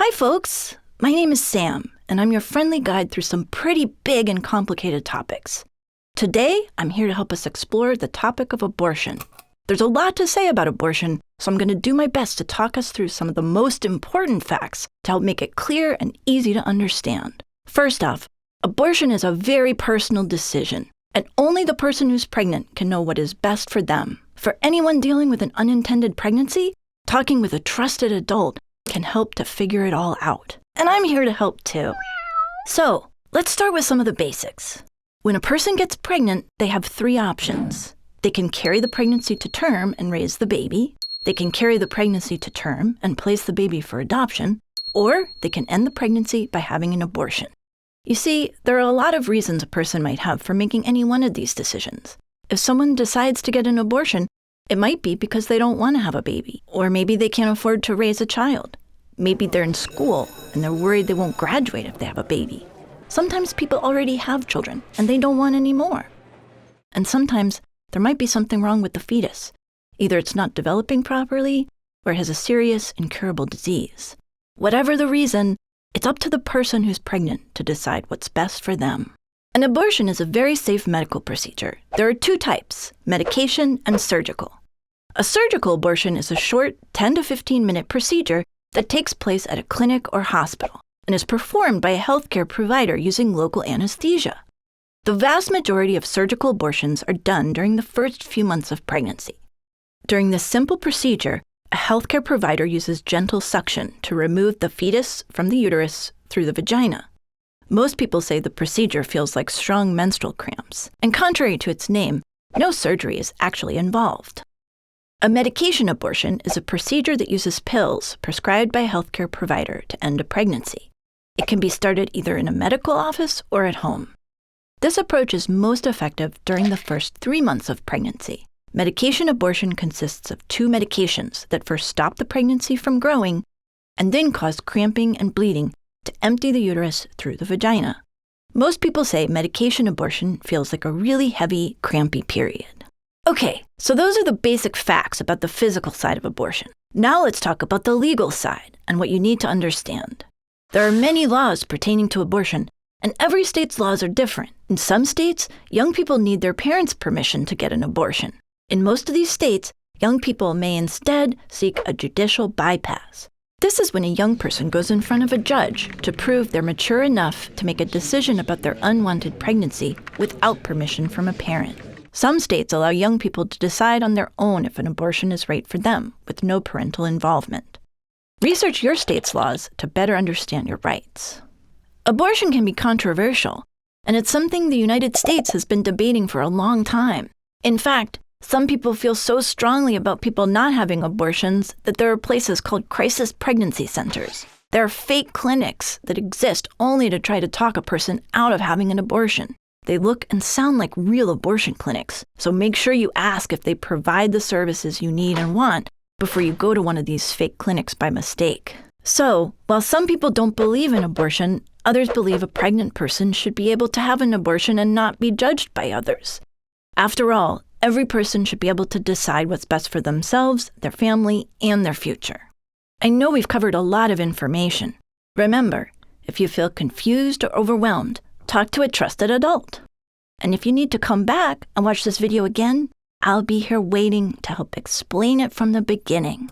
Hi, folks. My name is Sam, and I'm your friendly guide through some pretty big and complicated topics. Today, I'm here to help us explore the topic of abortion. There's a lot to say about abortion, so I'm going to do my best to talk us through some of the most important facts to help make it clear and easy to understand. First off, abortion is a very personal decision, and only the person who's pregnant can know what is best for them. For anyone dealing with an unintended pregnancy, talking with a trusted adult can help to figure it all out. And I'm here to help too. So, let's start with some of the basics. When a person gets pregnant, they have three options. They can carry the pregnancy to term and raise the baby. They can carry the pregnancy to term and place the baby for adoption. Or they can end the pregnancy by having an abortion. You see, there are a lot of reasons a person might have for making any one of these decisions. If someone decides to get an abortion, it might be because they don't want to have a baby, or maybe they can't afford to raise a child. Maybe they're in school and they're worried they won't graduate if they have a baby. Sometimes people already have children and they don't want any more. And sometimes there might be something wrong with the fetus. Either it's not developing properly or it has a serious, incurable disease. Whatever the reason, it's up to the person who's pregnant to decide what's best for them. An abortion is a very safe medical procedure. There are two types, medication and surgical. A surgical abortion is a short 10 to 15-minute procedure that takes place at a clinic or hospital and is performed by a healthcare provider using local anesthesia. The vast majority of surgical abortions are done during the first few months of pregnancy. During this simple procedure, a healthcare provider uses gentle suction to remove the fetus from the uterus through the vagina. Most people say the procedure feels like strong menstrual cramps, and contrary to its name, no surgery is actually involved. A medication abortion is a procedure that uses pills prescribed by a healthcare provider to end a pregnancy. It can be started either in a medical office or at home. This approach is most effective during the first 3 months of pregnancy. Medication abortion consists of two medications that first stop the pregnancy from growing and then cause cramping and bleeding to empty the uterus through the vagina. Most people say medication abortion feels like a really heavy, crampy period. Okay, so those are the basic facts about the physical side of abortion. Now let's talk about the legal side and what you need to understand. There are many laws pertaining to abortion, and every state's laws are different. In some states, young people need their parents' permission to get an abortion. In most of these states, young people may instead seek a judicial bypass. This is when a young person goes in front of a judge to prove they're mature enough to make a decision about their unwanted pregnancy without permission from a parent. Some states allow young people to decide on their own if an abortion is right for them, with no parental involvement. Research your state's laws to better understand your rights. Abortion can be controversial, and it's something the United States has been debating for a long time. In fact, some people feel so strongly about people not having abortions that there are places called crisis pregnancy centers. There are fake clinics that exist only to try to talk a person out of having an abortion. They look and sound like real abortion clinics, so make sure you ask if they provide the services you need and want before you go to one of these fake clinics by mistake. So, while some people don't believe in abortion, others believe a pregnant person should be able to have an abortion and not be judged by others. After all, every person should be able to decide what's best for themselves, their family, and their future. I know we've covered a lot of information. Remember, if you feel confused or overwhelmed, talk to a trusted adult. And if you need to come back and watch this video again, I'll be here waiting to help explain it from the beginning.